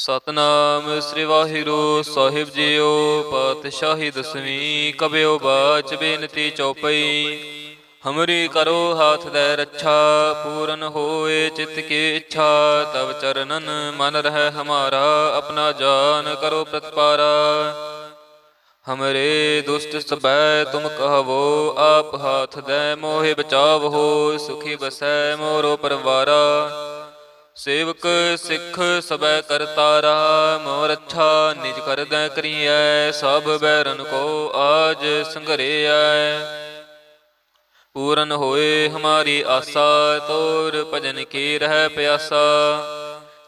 ਸਤਨਾਮ ਸ੍ਰੀ ਵਾਹਿਗੁਰੂ ਸਾਹਿਬ JIO. ਪਾਤਸ਼ਾਹੀ ਦਸਵੀਂ ਕਬਿਓ ਬਾਚ ਬੇਨਤੀ ਚੌਪਈ। ਹਮਰੀ ਕਰੋ ਹਾਥ ਦੈ ਰੱਛਾ, ਪੂਰਨ ਹੋਏ ਚਿਤ ਕੀ ਇੱਛਾ। ਤਬ ਚਰਨਨ ਮਨ ਰਹਿ ਹਮਾਰਾ, ਆਪਣਾ ਜਾਨ ਕਰੋ ਪ੍ਰਤਪਾਰਾ। ਹਮਰੇ ਦੁਸ਼ਟ ਸਬੈ ਤੁਮ ਕਹਵੋ, ਆਪ ਹਾਥ ਦੈ ਮੋਹਿ ਬਚਾਵਹੋ। ਸੁਖੀ ਬਸੈ ਮੋਰੋ ਪਰਵਾਰਾ, ਸੇਵਕ ਸਿੱਖ ਸਬੈ ਕਰਤਾਰਾ। ਮੋਰ ਅੱਛਾ ਨਿਜ ਕਰਦੈ ਕਰੀਐ, ਸਭ ਬੈਰਨ ਕੋ ਆਜ ਸੰਘਰੇਐ। ਪੂਰਨ ਹੋਏ ਹਮਾਰੀ ਆਸਾ, ਤੋਰ ਭਜਨ ਕੀ ਰਹਿ ਪਿਆਸਾ।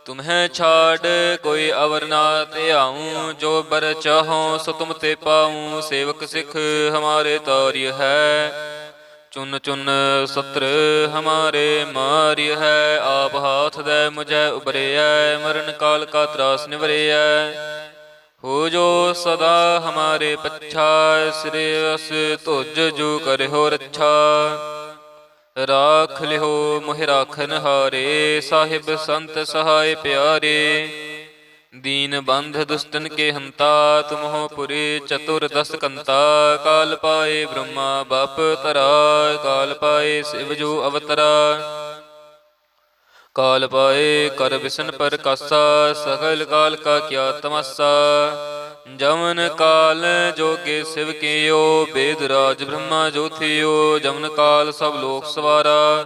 ਤੁਮਹਿ ਛਾੜ ਕੋਈ ਅਵਰ ਨਾ ਧਿਆਊ, ਜੋ ਬਰ ਚਾਹੋ ਸੋ ਤੁਮ ਤੇ ਪਾਊ। ਸੇਵਕ ਸਿੱਖ ਹਮਾਰੇ ਤਾਰਿਯ ਹੈ, ਚੁਨ ਚੁਨ ਸਤਰ ਹਮਾਰੇ ਮਾਰਿਯ ਹੈ। ਆਪ ਹਾਥ ਦੈ ਮੁਝੈ ਉਬਰਿਐ, ਮਰਨ ਕਾਲ ਕਾ ਤਰਾਸ ਨਿਵਰਿਐ। ਹੋ ਜੋ ਸਦਾ ਹਮਾਰੇ ਪੱਛਾ, ਸਿਰਵਸ ਤੁਜ ਜੋ ਕਰਿਓ ਰੱਛਾ। ਰਾਖ ਲਿਓ ਮੋਹਿ ਰਾਖਨ ਹਾਰੇ, ਸਾਹਿਬ ਸੰਤ ਸਹਾਇ ਪਿਆਰੇ। ਦੀਨ ਬੰਧ ਦੁਸ਼ਟਨ ਕੇ ਹੰਤਾ, ਤੁਮਹੁ ਪੁਰੀ ਚਤੁਰ ਦਸ ਕੰਤਾ। ਕਾਲ ਪਾਏ ਬ੍ਰਹਮਾ ਬਾਪ ਤਰਾ, ਕਾਲ ਪਾਏ ਸਿਵ ਜੋ ਅਵਤਰਾ। ਕਾਲ ਪਾਏ ਕਰ ਬਿਸ਼ਨ ਪਰ ਕਾਸਾ, ਸਗਲ ਕਾਲ ਕਾ ਕਿਆ ਤਮਾਸਾ। ਜਮਨ ਕਾਲ ਜੋਗੇ ਸਿਵ ਕੀਓ, ਬੇਦ ਰਾਜ ਬ੍ਰਹਮਾ ਜੋ ਥਿਓ। ਜਮਨ ਕਾਲ ਸਭ ਲੋਕ ਸਵਾਰਾ,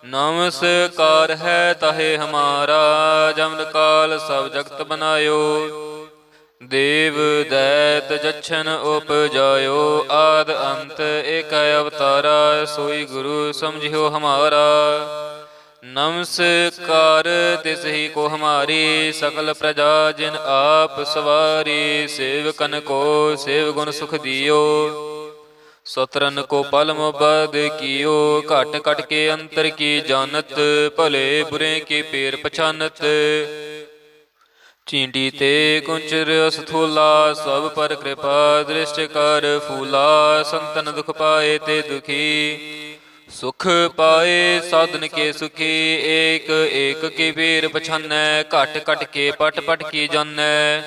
ਨਮਸਕਾਰ ਹੈ ਤਾਹੇ ਹਮਾਰਾ। ਜਮਨ ਕਾਲ ਸਭ ਜਗਤ ਬਨਾਇਓ, ਦੇਵ ਦੈਤ ਜਛਨ ਉਪਜਾਇਓ। ਆਦ ਅੰਤ ਏਕ ਅਵਤਾਰਾ, ਸੋਈ ਗੁਰੂ ਸਮਝਿਓ ਹਮਾਰਾ। ਨਮਸਕਾਰ ਤਿਸ ਹੀ ਕੋ ਹਮਾਰੀ, ਸਕਲ ਪ੍ਰਜਾ ਜਿਨ ਆਪ ਸਵਾਰੀ। ਸੇਵਕਨ ਕੋ ਸੇਵ ਗੁਣ ਸੁਖ ਦਿਓ, ਸਤਰਨ ਕੋ ਪਲ ਮੁਬਦ ਕੀਓ। ਘਟ ਘਟ ਕੇ ਅੰਤਰ ਕੀ ਜਾਨਤ, ਭਲੇ ਬੁਰੇ ਕੀ ਪੇਰ ਪਛਾਨਤ। ਚੀਂਟੀ ਤੇ ਕੁੰਚਰ ਸਥੂਲਾ, ਸਭ ਪਰ ਕਿਰਪਾ ਦ੍ਰਿਸ਼ਟ ਕਰ ਫੂਲਾ। ਸੰਤਨ ਦੁਖ ਪਾਏ ਤੇ ਦੁਖੀ, ਸੁਖ ਪਾਏ ਸਾਧਨ ਕੇ ਸੁਖੀ। ਏਕ ਏਕ ਕੀ ਪੀਰ ਪਛਾਨੈ, ਘਟ ਘਟ ਕੇ ਪਟ ਪਟ ਕੀ ਜਾਨੈ।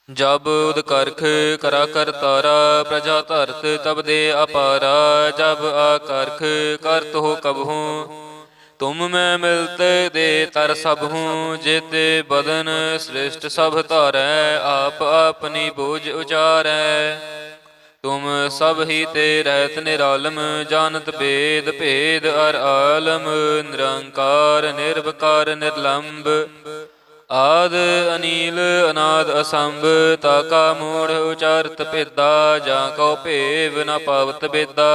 ਜਬ ਉਦ ਕਰਖ ਕਰਾ ਕਰਤਾਰਾ, ਪ੍ਰਜਾ ਧਰਤ ਤਬ ਦੇ ਅਪਾਰਾ। ਜਬ ਆ ਕਰਖ ਕਰਤ ਹੋ ਕਬਹੂ, ਤੁਮ ਮੈਂ ਮਿਲਤ ਦੇ ਤਰ ਸਭਹੂ। ਜੇਤੇ ਬਦਨ ਸ੍ਰਿਸ਼ਟ ਸਭ ਧਾਰੈ, ਆਪ ਆਪਨੀ ਬੋਝ ਉਚਾਰੈ। ਤੁਮ ਸਭ ਹੀ ਤੇ ਰਹਿਤ ਨਿਰਾਲਮ, ਜਾਨਤ ਬੇਦ ਭੇਦ ਅਰ ਆਲਮ। ਨਿਰੰਕਾਰ ਨਿਰਵਕਾਰ ਨਿਰਲੰਭ, ਆਦ ਅਨੀਲ ਅਨਾਦ ਅਸੰਭ। ਤਾ ਕਾ ਮੂੜ ਉਚਾਰਤ ਭੇਦਾ, ਜਾਂ ਕਉ ਭੇਵ ਨ ਪਾਵਤ ਬੇਦਾ।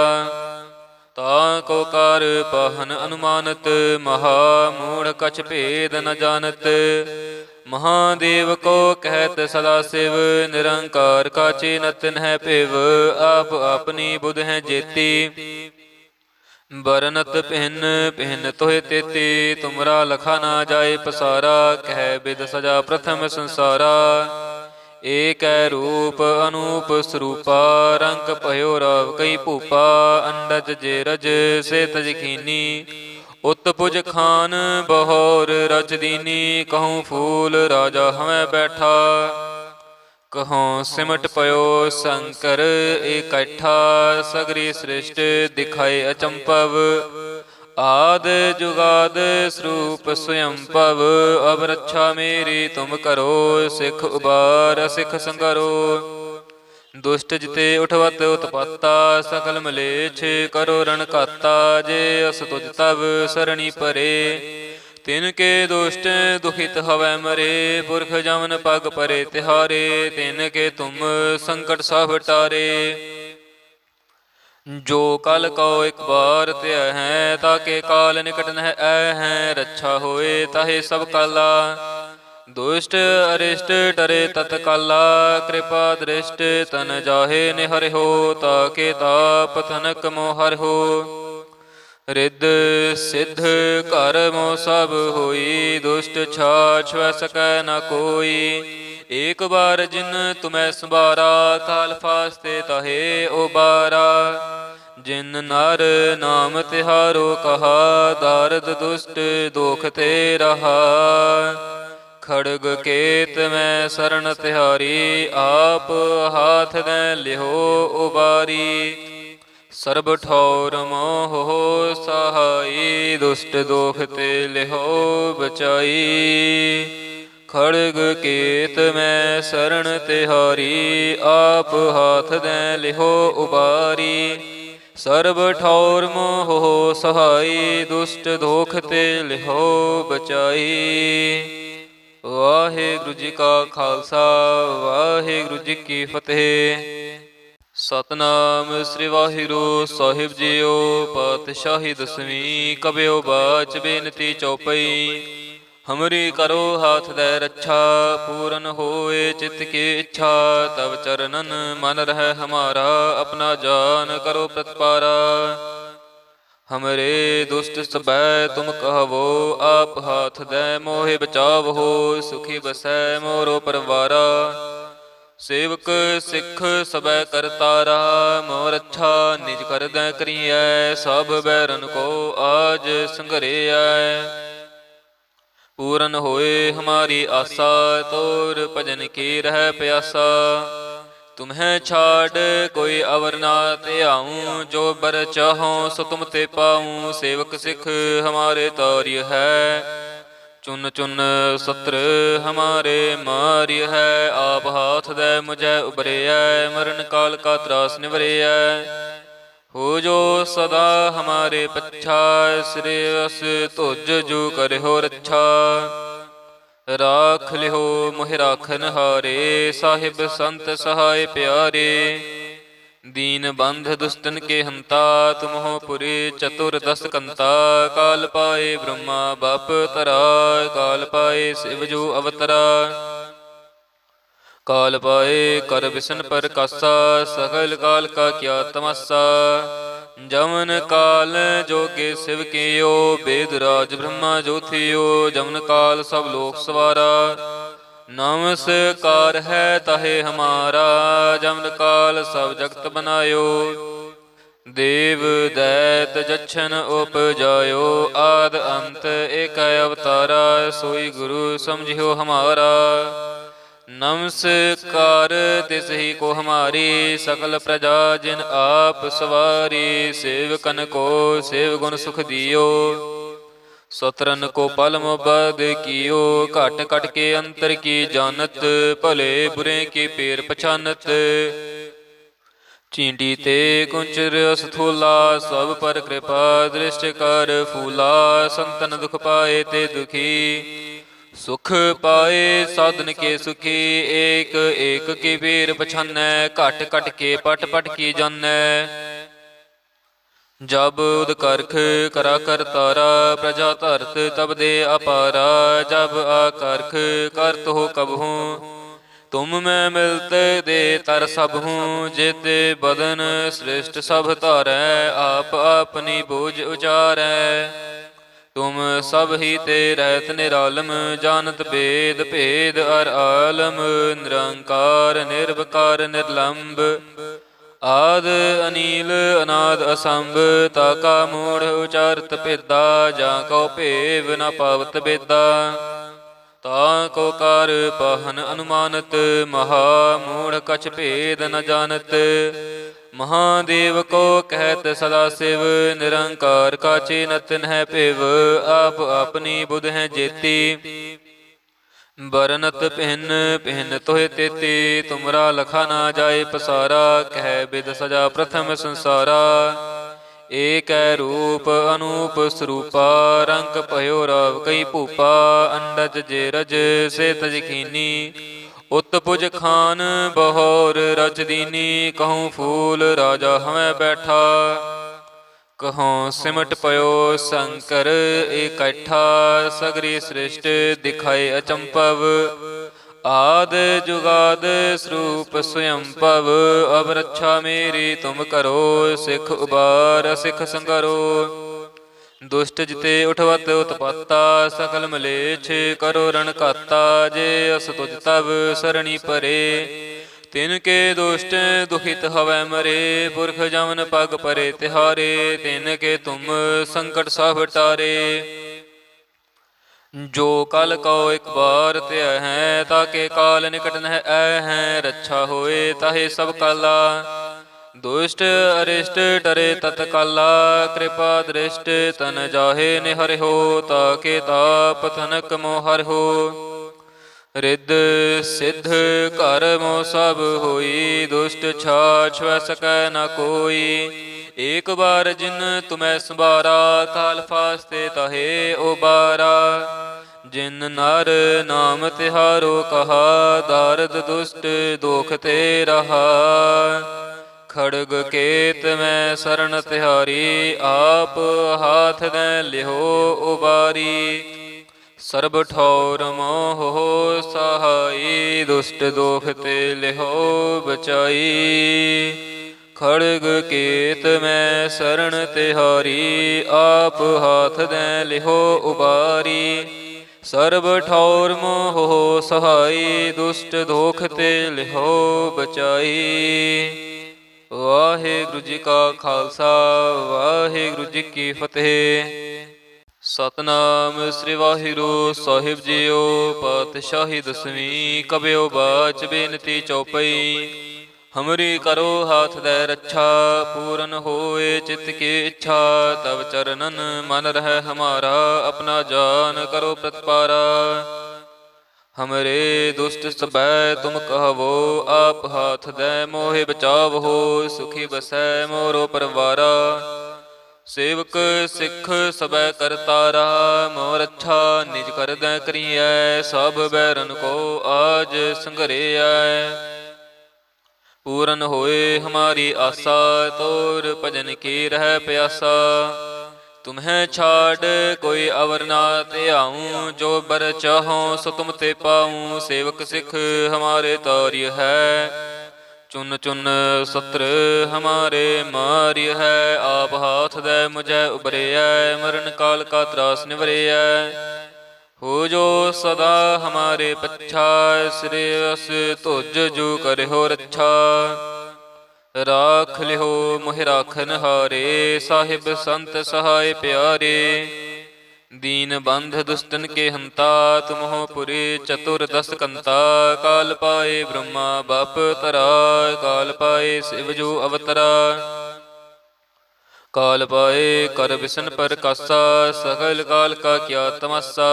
ਤਾ ਕੋ ਕਾਰ ਪਾਹਨ ਅਨੁਮਾਨਤ, ਮਹਾ ਮੂੜ ਕਛ ਭੇਦ ਨ ਜਾਨਤ। ਮਹਾਦੇਵ ਕੋ ਕਹਿਤ ਸਦਾ ਸਿਵ, ਨਿਰੰਕਾਰ ਕਾ ਚੀਨਤ ਨਹਿ ਭਿਵ। ਆਪ ਆਪਨੀ ਬੁਧ ਹੈ ਜੇਤੀ, ਬਰਨਤ ਭਿੰਨ ਭਿੰਨ ਤੋਹਿ ਤੇਤੀ। ਤੁਮਰਾ ਲਖਾ ਨਾ ਜਾਏ ਪਸਾਰਾ, ਕਹਿ ਬਿਦ ਸਜਾ ਪ੍ਰਥਮ ਸੰਸਾਰਾ। ਏਕੈ ਰੂਪ ਅਨੂਪ ਸਰੂਪਾ, ਰੰਗ ਭਇਓ ਰਾਵ ਕਈ ਭੂਪਾ। ਅੰਡਜ ਜੇ ਰਜ ਸੇ ਤਜ ਖੀਨੀ, ਉਤ ਪੁਜ ਖਾਨ ਬਹੋਰ ਰਚ ਦੀਨੀ। ਕਹੂੰ ਫੂਲ ਰਾਜਾ ਹਮੈ ਬੈਠਾ, ਕਹਉ ਸਿਮਟ ਪਇਓ ਸ਼ੰਕਰ ਇਕੱਠਾ। ਸਗਰੀ ਸ੍ਰਿਸ਼ਟ ਦਿਖਾਏ ਅਚੰਭਵ, ਆਦ ਜੁਗਾਦ ਸਰੂਪ ਸਵਯੰਭਵ। ਅਬ ਰੱਛਾ ਮੇਰੀ ਤੁਮ ਕਰੋ, ਸਿੱਖ ਉਬਾਰ ਸਿੱਖ ਸੰਗਰੋ। ਦੁਸ਼ਟ ਜਿਤੇ ਉਠਵਤ ਉਤਪਾਤਾ, ਸਕਲ ਮਲੇਛ ਕਰੋ ਰਣ ਘਾਤਾ। ਜੇ ਅਸ ਤੁਜ ਤਬ ਸਰਣੀ ਪਰੇ, ਤਿਨ ਕੇ ਦੁਸ਼ਟ ਦੁਖਿਤ ਹਵੈ ਮਰੇ। ਪੁਰਖ ਜਮਨ ਪਗ ਪਰੇ ਤਿਹਾਰੇ, ਤਿਨ ਕੇ ਤੁਮ ਸੰਕਟ ਸਭ ਟਾਰੇ। ਜੋ ਕਲ ਕਉ ਇਕ ਬਾਰ ਧਿਆ ਹੈ, ਤਾਕੇ ਕਾਲ ਨਿਕਟ ਨਹਿ ਆਇ ਹੈ। ਰੱਛਾ ਹੋਏ ਤਾਹੇ ਸਭ ਕਾਲਾ, ਦੁਸ਼ਟ ਅਰਿਸ਼ਟ ਡਰੇ ਤਤ ਕਾਲਾ। ਕਿਰਪਾ ਦ੍ਰਿਸ਼ਟ ਤਨ ਜਾਹੇ ਨਿਹਰਿਓ, ਤਾਕੇ ਤਾਪ ਤਨਕ ਮੋ ਹਰਿਓ। ਰਿੱਧ ਸਿੱਧ ਘਰ ਮੋ ਸਭ ਹੋਈ, ਦੁਸ਼ਟ ਛਾਛ ਵੈ ਸਕੈ ਨ ਕੋਈ। ਏਕ ਬਾਰ ਜਿਨ ਤੁਮੈ ਸੰਭਾਰਾ, ਕਾਲ ਫਾਸਤੇ ਤਾਹੇ ਉਬਾਰਾ। ਜਿਨ ਨਰ ਨਾਮ ਤਿਹਾਰੋ ਕਹਾ, ਦਾਰਦ ਦੁਸ਼ਟ ਦੋਖ ਤੇ ਰਹਾ। ਖੜਗ ਕੇਤ ਮੈਂ ਸਰਣ ਤਿਹਾਰੀ, ਆਪ ਹਾਥ ਦੇ ਲਿਹੋ ਉਬਾਰੀ। ਸਰਬ ਠੌਰ ਮੋਹ ਸਹਾਈ, ਦੁਸ਼ਟ ਦੋਖ ਤੇ ਲਿਹੋ ਬਚਾਈ। ਖੜਗ ਕੇਤ ਮੈਂ ਸਰਣ ਤਿਹਾਰੀ, ਆਪ ਹਾਥ ਦੇ ਲਿਹੋ ਉਬਾਰੀ। ਸਰਬ ਠੌਰ ਮੋਹ ਸਹਾਈ, ਦੁਸ਼ਟ ਦੋਖ ਤੇ ਲਿਹੋ ਬਚਾਈ। ਵਾਹਿਗੁਰੂ ਜੀ ਕਾ ਖਾਲਸਾ, ਵਾਹਿਗੁਰੂ ਜੀ ਕੀ ਫਤਿਹ। ਸਤਨਾਮ ਸ੍ਰੀ ਵਾਹਿਗੁਰੂ ਸਾਹਿਬ ਜੀਓ। ਪਾਤਸ਼ਾਹੀ ਦਸਵੀਂ ਕਬਿਓ ਬਾਚ ਬੇਨਤੀ ਚੌਪਈ। ਹਮਰੀ ਕਰੋ ਹਾਥ ਦੇ ਰੱਛਾ, ਪੂਰਨ ਹੋਏ ਚਿਤ ਕੀ ਇੱਛਾ। ਤਬ ਚਰਨਨ ਮਨ ਰਹਿ ਹਮਾਰਾ, ਆਪਣਾ ਜਾਨ ਕਰੋ ਪ੍ਰਤਪਾਰਾ। ਹਮਰੇ ਦੁਸ਼ਟ ਸਬੈ ਤੁਮ ਕਹਵੋ, ਆਪ ਹਾਥ ਦੇ ਮੋਹਿ ਬਚਾਵੋ। ਸੁਖੀ ਬਸੈ ਮੋਰੋ ਪਰਵਾਰਾ, ਸੇਵਕ ਸਿੱਖ ਸਬੈ ਕਰਤਾਰਾ। ਮੋਰ ਅੱਛਾ ਨਿਜ ਕਰਦੈ ਕਰੀਐ, ਸਭ ਬੈਰਨ ਕੋ ਆਜ ਸੰਘਰੇਐ। ਪੂਰਨ ਹੋਏ ਹਮਾਰੀ ਆਸਾ, ਤੋਰ ਭਜਨ ਕੀ ਰਹਿ ਪਿਆਸਾ। ਤੁਮਹਿ ਛਾੜ ਕੋਈ ਅਵਰ ਨਾ ਧਿਆਊ, ਜੋ ਬਰ ਚਾਹੋ ਸੋ ਤੁਮ ਤੇ ਪਾਊ। ਸੇਵਕ ਸਿੱਖ ਹਮਾਰੇ ਤਾਰਿਯ ਹੈ, ਚੁਨ ਚੁਨ ਸਤਰ ਹਮਾਰੇ ਮਾਰਿਯ ਹੈ। ਆਪ ਹਾਥ ਦੇ ਮੁਝੈ ਉਬਰਿਐ, ਮਰਨ ਕਾਲ ਕਾ ਤਰਾਸ ਨਿਵਰਿਐ। ਹੋ ਜੋ ਸਦਾ ਹਮਾਰੇ ਪੱਛਾ, ਸਿਰਵਸ ਧੁਜ ਜੋ ਕਰਿਓ ਰੱਛਾ। ਰਾਖ ਲਿਓ ਮੋਹਿ ਰਾਖਨ ਹਾਰੇ, ਸਾਹਿਬ ਸੰਤ ਸਹਾਇ ਪਿਆਰੇ। ਦੀਨ ਬੰਧ ਦੁਸ਼ਟਨ ਕੇ ਹੰਤਾ, ਤੁਮਹੁ ਪੁਰੀ ਚਤੁਰ ਦਸ ਕੰਤਾ। ਕਾਲ ਪਾਏ ਬ੍ਰਹਮਾ ਬਪ ਤਰਾ, ਕਾਲ ਪਾਏ ਸਿਵ ਜੋ ਅਵਤਰਾ। ਕਾਲ ਪਾਏ ਕਰ ਬਿਸ਼ਨ ਪਰ ਕਾਸਾ, ਸਗਲ ਕਾਲ ਕਾ ਕਿਆ ਤਮਾਸਾ। ਜਮਨ ਕਾਲ ਜੋਗੇ ਸਿਵ ਕੀਓ, ਬੇਦ ਰਾਜ ਬ੍ਰਹਮਾ ਜੋ ਥਿਓ। ਜਮਨ ਕਾਲ ਸਭ ਲੋਕ ਸਵਾਰਾ, ਨਮਸਕਾਰ ਹੈ ਤਾਹੇ ਹਮਾਰਾ। ਜਮਨ ਕਾਲ ਸਭ ਜਗਤ ਬਨਾਇਓ, ਦੇਵ ਦੈਤ ਜਛਨ ਉਪਜਾਇਓ। ਆਦ ਅੰਤ ਏਕ ਅਵਤਾਰਾ, ਸੋਈ ਗੁਰੂ ਸਮਝਿਓ ਹਮਾਰਾ। ਨਮਸਕਾਰ ਤਿਸ ਹੀ ਕੋ ਹਮਾਰੀ, ਸਕਲ ਪ੍ਰਜਾ ਜਿਨ ਆਪ ਸਵਾਰੀ। ਸੇਵਕਨ ਕੋ ਸੇਵ ਗੁਣ ਸੁਖ ਦਿਓ, ਸਤਰਨ ਕੋ ਪਲ ਮੁਬਦ ਕੀਓ। ਘਟ ਘਟ ਕੇ ਅੰਤਰ ਕੀ ਜਾਨਤ, ਭਲੇ ਬੁਰੇ ਕੀ ਪੇਰ ਪਛਾਨਤ। ਚੀਂਟੀ ਤੇ ਕੁੰਚਰ ਅਸਥੂਲਾ, ਸਭ ਪਰ ਕਿਰਪਾ ਦ੍ਰਿਸ਼ਟ ਕਰ ਫੂਲਾ। ਸੰਤਨ ਦੁਖ ਪਾਏ ਤੇ ਦੁਖੀ, ਸੁਖ ਪਾਏ ਸਾਧਨ ਕੇ ਸੁਖੀ। ਏਕ ਏਕ ਕੀ ਪੇਰ ਪਛਾਨੈ, ਘਟ ਘਟ ਕੇ ਪਟ ਪਟ ਕੀ ਜਾਣੈ। ਜਬ ਉਦ ਕਰਖ ਕਰਾ ਕਰਤਾਰਾ, ਪ੍ਰਜਾ ਧਰਤ ਤਬ ਦੇ ਅਪਾਰਾ। ਜਬ ਆ ਕਰਖ ਕਰਤ ਹੋ ਕਬਹੂ, ਤੁਮ ਮੈਂ ਮਿਲਤ ਦੇ ਤਰ ਸਭਹੂ। ਜੇਤੇ ਬਦਨ ਸ੍ਰਿਸ਼ਟ ਸਭ ਧਾਰੈ, ਆਪ ਆਪਨੀ ਬੂਝ ਉਚਾਰੈ। ਤੁਮ ਸਭ ਹੀ ਤੇ ਰਹਿਤ ਨਿਰਾਲਮ, ਜਾਨਤ ਬੇਦ ਭੇਦ ਅਰ ਆਲਮ। ਨਿਰੰਕਾਰ ਨਿਰਵਕਾਰ ਨਿਰਲੰਭ, ਆਦ ਅਨੀਲ ਅਨਾਦ ਅਸੰਭ। ਤਾ ਕਾ ਮੂੜ ਉਚਾਰਤ ਭੇਦਾ, ਜਾਂ ਕਉ ਭੇਵ ਨ ਪਾਵਤ ਬੇਦਾ। ਤਾ ਕੋ ਕਾਰ ਪਾਹਨ ਅਨੁਮਾਨਤ, ਮਹਾ ਮੂੜ ਕਛ ਭੇਦ ਨ ਜਾਨਤ। ਮਹਾਦੇਵ ਕੋ ਕਹਿਤ ਸਦਾ ਸਿਵ, ਨਿਰੰਕਾਰ ਕਾਚੇ ਨਤਨ ਹੈ ਭਿਵ। ਆਪ ਆਪਣੀ ਬੁਧ ਹੈ ਜੇਤੀ, ਬਰਨਤ ਭਿੰਨ ਭਿੰਨ ਤੋਹਿ ਤੇਤੀ। ਤੁਮਰਾ ਲਖਾ ਨਾ ਜਾਏ ਪਸਾਰਾ, ਕਹਿ ਬਿਦ ਸਜਾ ਪ੍ਰਥਮ ਸੰਸਾਰਾ। ਏਕੈ ਰੂਪ ਅਨੂਪ ਸਰੂਪਾ, ਰੰਗ ਭਇਓ ਰਾਵ ਕਈ ਭੂਪਾ। ਅੰਡਜ ਜੇ ਰਜ ਸੇ ਤਜ ਖੀਨੀ, ਉਤ ਪੁਜ ਖਾਨ ਬਹੌਰ ਰਚ ਦੀਨੀ। ਕਹੂੰ ਫੂਲ ਰਾਜਾ ਹਮੈ ਬੈਠਾ, ਕਹਉ ਸਿਮਟ ਪਇਓ ਸ਼ੰਕਰ ਇਕੱਠਾ। ਸਗਰੀ ਸ੍ਰਿਸ਼ਟ ਦਿਖਾਏ ਅਚੰਭਵ, ਆਦ ਜੁਗਾਦ ਸਰੂਪ ਸਵਯੰਭਵ। ਅਬ ਰੱਛਾ ਮੇਰੀ ਤੁਮ ਕਰੋ, ਸਿੱਖ ਉਬਾਰ ਸਿੱਖ ਸੰਗਰੋ। ਦੁਸ਼ਟ ਜਿਤੇ ਉਠਵਤ ਉਤਪਾਤਾ, ਸਕਲ ਮਲੇਛ ਕਰੋ ਰਣ ਘਾਤਾ। ਜੇ ਅਸ ਤੁਜ ਤਬ ਸਰਣੀ ਪਰੇ, ਤਿਨ ਕੇ ਦੁਸ਼ਟ ਦੁਖਿਤ ਹਵੈ ਮਰੇ। ਪੁਰਖ ਜਮਨ ਪਗ ਪਰੇ ਤਿਹਾਰੇ, ਤਿਨ ਕੇ ਤੁਮ ਸੰਕਟ ਸਭ ਟਾਰੇ। जो कल कहो एक बार ते हैं, ताके काल निकट नह ऐ हैं। रक्षा होए ताहे सब काला, दुष्ट अरिष्ट डरे तत्काला। कृपा दृष्ट तन जाहे निहर हो, ताके ताप तनक मोहर हो। रिद्ध सिद्ध कर मो सब होई, दुष्ट छाछ वह सकै न कोई। एक बार जिन तुम्हें संबारा, काल फास्ते ताहे उबारा। जिन नर नाम तिहारो कहा, दारद दुष्ट दोख ते रहा। खड़ग केत में शरण तिहारी, आप हाथ दे लिहो उबारी। सर्ब ठौर मोह सहाई, दुष्ट दोख ते लिहो बचाई। खड़ग केत में शरण तिहारी, आप हाथ दे लिहो उबारी। सर्ब ठौर मोह सहाई, दुष्ट दोख ते लिहो बचाई। वाहिगुरु जी का खालसा, वाहिगुरु जी की फतेह। ਸਤਨਾਮ ਸ੍ਰੀ ਵਾਹਿਗੁਰੂ ਸਾਹਿਬ ਜੀਓ। ਪਾਤਸ਼ਾਹੀ ਦਸਵੀਂ ਕਬਿਓ ਬਾਚ ਬੇਨਤੀ ਚੌਪਈ। ਹਮਰੀ ਕਰੋ ਹਾਥ ਦੇ ਰੱਛਾ, ਪੂਰਨ ਹੋਏ ਚਿਤ ਕੀ ਇੱਛਾ। ਤਬ ਚਰਨਨ ਮਨ ਰਹਿ ਹਮਾਰਾ, ਆਪਣਾ ਜਾਨ ਕਰੋ ਪ੍ਰਤਪਾਰਾ। ਹਮਰੇ ਦੁਸ਼ਟ ਸਬੈ ਤੁਮ ਕਹਵੋ, ਆਪ ਹਾਥ ਦੇ ਮੋਹਿ ਬਚਾਵੋ। ਸੁਖੀ ਬਸੈ ਮੋਰੋ ਪਰਵਾਰਾ, ਸੇਵਕ ਸਿੱਖ ਸਬੈ ਕਰਤਾਰਾ। ਮੋਰ ਅੱਛਾ ਨਿਜ ਕਰਦੈ ਕਰੀਐ, ਸਭ ਬੈਰਨ ਕੋ ਆਜ ਸੰਘਰੇਐ। ਪੂਰਨ ਹੋਏ ਹਮਾਰੀ ਆਸਾ, ਤੋਰ ਭਜਨ ਕੀ ਰਹਿ ਪਿਆਸਾ। ਤੁਮਹਿ ਛਾੜ ਕੋਈ ਅਵਰ ਨਾ ਧਿਆਊ, ਜੋ ਬਰ ਚਾਹੋ ਸੋ ਤੁਮ ਤੇ ਪਾਊ। ਸੇਵਕ ਸਿੱਖ ਹਮਾਰੇ ਤਾਰਿਯ ਹੈ, ਚੁਨ ਚੁਨ ਸਤਰ ਹਮਾਰੇ ਮਾਰਿਯ ਹੈ। ਆਪ ਹਾਥ ਦੇ ਮੁਝੈ ਉਬਰਿਐ, ਮਰਨ ਕਾਲ ਕਾ ਤਰਾਸ ਨਿਵਰਿਐ। ਹੋ ਜੋ ਸਦਾ ਹਮਾਰੇ ਪੱਛਾ, ਸਿਰਸ ਧੁਜ ਜੋ ਕਰਿਓ ਰੱਛਾ। ਰਾਖ ਲਿਓ ਮੋਹਿ ਰਾਖਨ ਹਾਰੇ, ਸਾਹਿਬ ਸੰਤ ਸਹਾਇ ਪਿਆਰੇ। दीन बंध दुष्टन के हंता, तुम हो पुरी चतुर दस कंता। काल पाए ब्रह्मा बाप तरा, काल पाए शिव जो अवतरा। काल पाए कर बिसन पर कासा, सकल काल का क्या तमासा।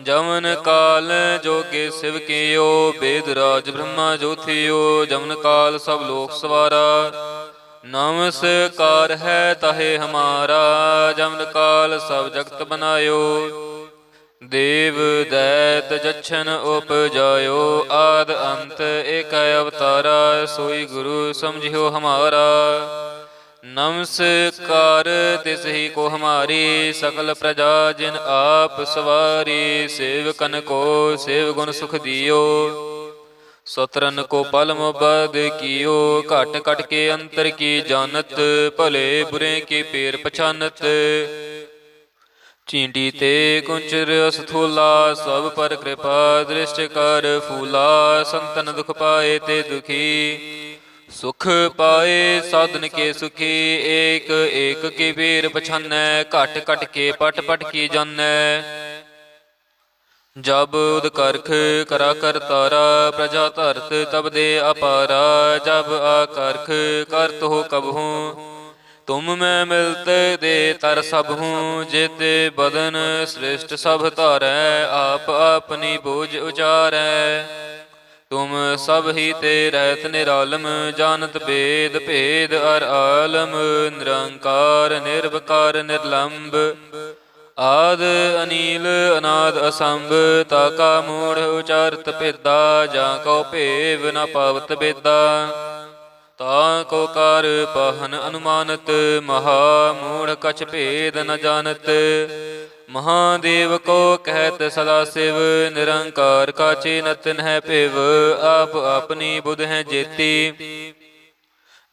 जमन काल जोगे शिव कियो, वेद राज ब्रह्मा जो थियो। जमन काल सब लोक सवारा, नमस्कार है ताहे हमारा। जमन काल सब जगत बनायो, देव दैत जच्छन उपजायो। आद अंत एक अवतारा, सोई गुरु समझियो हमारा। नमस्कार तिस ही को हमारी, सकल प्रजा जिन आप सवारी। सेवकन को सेव गुण सुख दियो, सतरन को पल मुबद कियो। घट घट के अंतर की जानत, भले बुरे की पेर पछानत। चींटी ते कुंचर अस्थूला, सब पर कृपा दृष्टि कर फूला। संतन दुख पाए ते दुखी, सुख पाए साधन के सुखी। एक एक की पेर पछानै, घट घट के पट पट की जानै। जब उद करख करा कर तारा, प्रजा धरत तब दे अपारा। जब आकर्ख करत हो कबहू, तुम मैं मिलत दे तर सब हूँ। जेते बदन श्रेष्ठ सब तारै, आप अपनी बोझ उचारै। तुम सब ही ते रहत निरालम, जानत वेद भेद अर आलम। निरंकार निर्विकार निर्लंब, आद अनील अनाद असंभ। ताका मूढ़ उचारत भेदा, जा को भेव न पावत बेदा। ताको कार पाहन अनुमानत, महा मूढ़ कछ भेद न जानत। महादेव को कहत सदा शिव, निरंकार का चीनत है पिव। आप अपनी बुध है जेती,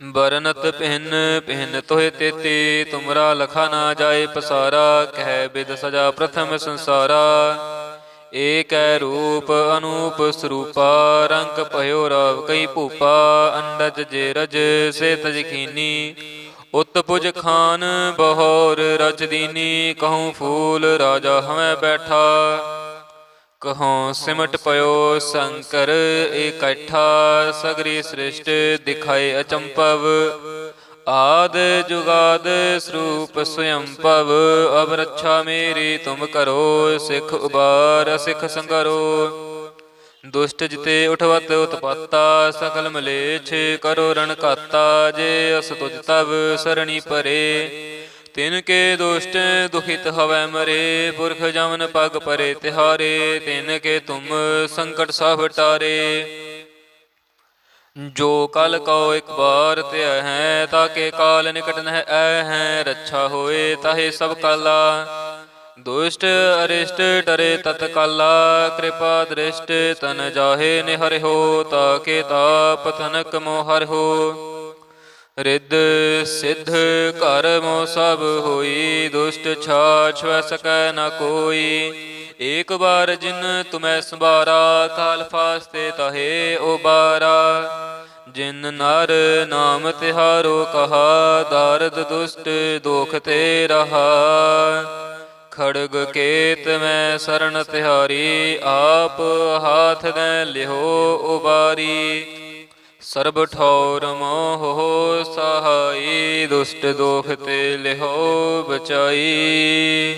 बरनत पिहन पिहन तोहे तेती। तुमरा लखा ना जाए पसारा, कह बिद सजा प्रथम संसारा। एक रूप अनूप स्वरूपा, रंग भयो राव कई भूपा। अंडज जे रज से तज कीनी, ਉਤ ਪੁਜ ਖਾਨ ਬਹੋਰ ਰਚ ਦੀਨੀ, ਕਹੂੰ ਫੂਲ ਰਾਜਾ ਹਮੈ ਬੈਠਾ। ਕਹੋਂ ਸਿਮਟ ਪਇਓ ਸ਼ੰਕਰ ਇਕੱਠਾ, ਸਗਰੀ ਸ੍ਰਿਸ਼ਟ ਦਿਖਾਏ ਅਚੰਭਵ। ਆਦ ਜੁਗਾਦ ਸਰੂਪ ਸਵਯੰਭਵ, ਅਬ ਰੱਛਾ ਮੇਰੀ ਤੁਮ ਕਰੋ, ਸਿੱਖ ਉਬਾਰ ਸਿੱਖ ਸੰਗਰੋ। ਦੁਸ਼ਟ ਜਿਤੇ ਉਠਵਤ ਉਤਪਾਤਾ, ਸਕਲ ਮਲੇਛ ਕਰੋ ਰਣ ਘਾਤਾ। ਜੇ ਅਸ ਤੁਜ ਤਬ ਸਰਣੀ ਪਰੇ, ਤਿਨ ਕੇ ਦੁਸ਼ਟ ਦੁਖਿਤ ਹਵੈ ਮਰੇ। ਪੁਰਖ ਜਮਨ ਪਗ ਪਰੇ ਤਿਹਾਰੇ, ਤਿਨ ਕੇ ਤੁਮ ਸੰਕਟ ਸਭ ਟਾਰੇ। ਜੋ ਕਲ ਕਉ ਇਕ ਬਾਰ ਧਿਆ ਹੈ, ਤਾਕੇ ਕਾਲ ਨਿਕਟ ਨਹਿ ਐ ਹੈ। ਰੱਛਾ ਹੋਏ ਤਾਹੇ ਸਭ ਕਾਲਾ, ਦੁਸ਼ਟ ਅਰਿਸ਼ਟ ਡਰੇ ਤਤ ਕਾਲਾ। ਕਿਰਪਾ ਦ੍ਰਿਸ਼ਟ ਤਨ ਜਾਹੇ ਨਿਹਰਿਓ, ਤਾਕੇ ਤਾਪ ਤਨਕ ਮੋਹ ਹਰਿਓ। ਰਿੱਧ ਸਿੱਧ ਘਰ ਮੋ ਸਭ ਹੋਈ, ਦੁਸ਼ਟ ਛਾਛ ਵੈ ਸਕੈ ਨ ਕੋਈ। ਏਕ ਬਾਰ ਜਿਨ ਤੁਮੈ ਸੰਭਾਰਾ, ਕਾਲ ਫਾਸਤੇ ਤਾਹੇ ਉਬਾਰਾ। ਜਿਨ ਨਰ ਨਾਮ ਤਿਹਾਰੋ ਕਹਾ, ਦਾਰਦ ਦੁਸ਼ਟ ਦੋਖ ਤੇ ਰਹਾ। ਖੜਗ ਕੇਤ ਮੈਂ ਸਰਣ ਤਿਹਾਰੀ, ਆਪ ਹਾਥ ਦੈ ਲਿਹੋ ਉਬਾਰੀ। ਸਰਬ ਠੌਰ ਮੋਹ ਸਹਾਈ, ਦੁਸ਼ਟ ਦੋਖ ਤੇ ਲਿਹੋ ਬਚਾਈ।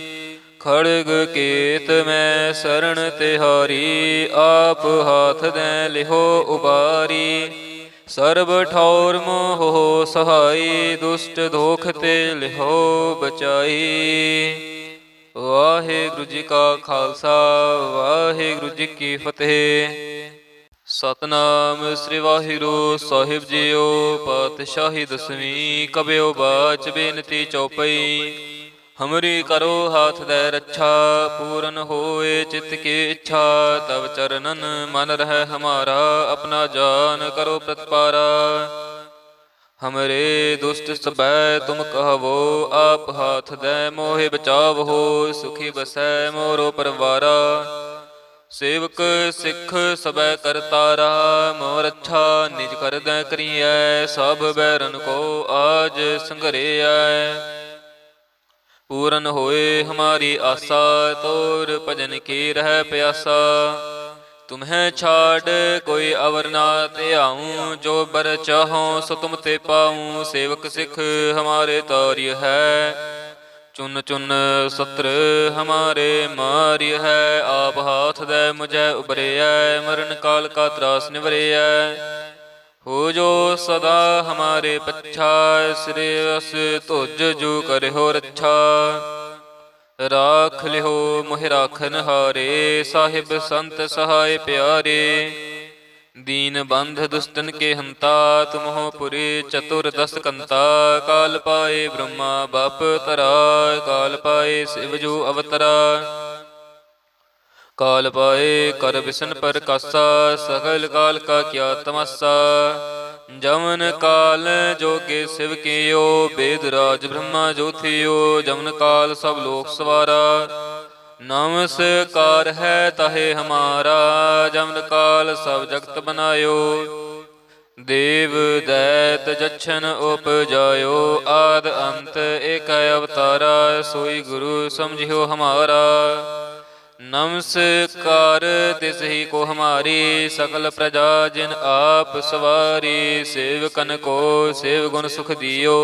ਖੜਗ ਕੇਤ ਮੈਂ ਸਰਣ ਤਿਹਾਰੀ, ਆਪ ਹਾਥ ਦੈ ਲਿਹੋ ਉਬਾਰੀ। ਸਰਬ ਠੌਰ ਮੋਹ ਸਹਾਈ, ਦੁਸ਼ਟ ਦੋਖ ਤੇ ਲਿਹੋ ਬਚਾਈ। ਵਾਹਿਗੁਰੂ ਜੀ ਕਾ ਖਾਲਸਾ, ਵਾਹਿਗੁਰੂ ਜੀ ਕੀ ਫਤਿਹ। ਸਤਨਾਮ ਸ੍ਰੀ ਵਾਹਿਗੁਰੂ ਸਾਹਿਬ ਜੀਓ। ਪਾਤਸ਼ਾਹੀ ਦਸਵੀਂ ਕਬਿਓ ਬਾਚ ਬੇਨਤੀ ਚੌਪਈ। ਹਮਰੀ ਕਰੋ ਹਾਥ ਦੈ ਰੱਛਾ, ਪੂਰਨ ਹੋਏ ਚਿਤ ਕੀ ਇੱਛਾ। ਤਵ ਚਰਨਨ ਮਨ ਰਹਿ ਹਮਾਰਾ, ਆਪਣਾ ਜਾਨ ਕਰੋ ਪ੍ਰਤਪਾਰਾ। ਹਮਰੇ ਦੁਸ਼ਟ ਸਬੈ ਤੁਮ ਕਹਵੋ, ਆਪ ਹਾਥ ਦੈ ਮੋਹਿ ਬਚਾਵੋ। ਸੁਖੀ ਬਸੈ ਮੋਰੋ ਪਰਵਾਰਾ, ਸੇਵਕ ਸਿੱਖ ਸਬੈ ਕਰਤਾਰਾ। ਮੋਹ ਰੱਛਾ ਨਿਜ ਕਰਦੈ ਕਰੀਐ, ਸਭ ਬੈਰਨ ਕੋ ਆਜ ਸੰਘਰੇਐ। ਪੂਰਨ ਹੋਏ ਹਮਾਰੀ ਆਸਾ, ਤੋਰ ਭਜਨ ਕੀ ਰਹਿ ਪਿਆਸਾ। ਤੁਮਹਿ ਛਾਡ ਕੋਈ ਅਵਰ ਨਾ ਧਿਆਊ, ਜੋ ਬਰ ਚਾਹੋ ਸੋ ਤੁਮ ਤੇ ਪਾਊ। ਸੇਵਕ ਸਿੱਖ ਹਮਾਰੇ ਤਾਰਿਯ ਹੈ, ਚੁਨ ਚੁਨ ਸਤਰ ਹਮਾਰੇ ਮਾਰਿਯ ਹੈ। ਆਪ ਹਾਥ ਦੈ ਮੁਝੈ ਉਬਰਿਐ, ਮਰਨ ਕਾਲ ਕਾ ਤਰਾਸ ਨਿਵਰਿਐ। ਹੋ ਜੋ ਸਦਾ ਹਮਾਰੇ ਪੱਛਾ, ਸਿਰਸ ਤੁਜ ਜੋ ਕਰਿਓ ਰੱਛਾ। ਰਾਖ ਲਿਓ ਮੋਹਿ ਰਾਖਨ ਹਾਰੇ, ਸਾਹਿਬ ਸੰਤ ਸਹਾਇ ਪਿਆਰੇ। ਦੀਨ ਬੰਧ ਦੁਸ਼ਟਨ ਕੇ ਹੰਤਾ, ਤੁਮਹੁ ਪੁਰੀ ਚਤੁਰ ਦਸ ਕੰਤਾ। ਕਾਲ ਪਾਏ ਬ੍ਰਹਮਾ ਬਾਪ ਤਰਾ, ਕਾਲ ਪਾਏ ਸਿਵ ਜੋ ਅਵਤਰਾ। ਕਾਲ ਪਾਏ ਕਰ ਬਿਸ਼ਨ ਪਰ ਕਾਸਾ, ਸਗਲ ਕਾਲ ਕਾ ਕਿਆ ਤਮਾਸਾ। ਜਮਨ ਕਾਲ ਜੋਗੇ ਸਿਵ ਕੀਓ, ਬੇਦ ਰਾਜ ਬ੍ਰਹਮਾ ਜੋ ਥਿਓ। ਜਮਨ ਕਾਲ ਸਭ ਲੋਕ ਸਵਾਰਾ, ਨਮਸਕਾਰ ਹੈ ਤਾਹੇ ਹਮਾਰਾ। ਜਮਨ ਕਾਲ ਸਭ ਜਗਤ ਬਨਾਇਓ, ਦੇਵ ਦੈਤ ਜਛਨ ਉਪਜਾਇਓ। ਆਦ ਅੰਤ ਏਕ ਅਵਤਾਰਾ, ਸੋਈ ਗੁਰੂ ਸਮਝਿਓ ਹਮਾਰਾ। ਨਮਸਕਾਰ ਤਿਸ ਹੀ ਕੋ ਹਮਾਰੀ, ਸਕਲ ਪ੍ਰਜਾ ਜਿਨ ਆਪ ਸਵਾਰੀ। ਸੇਵਕਨ ਕੋ ਸੇਵ ਗੁਣ ਸੁਖ ਦਿਓ,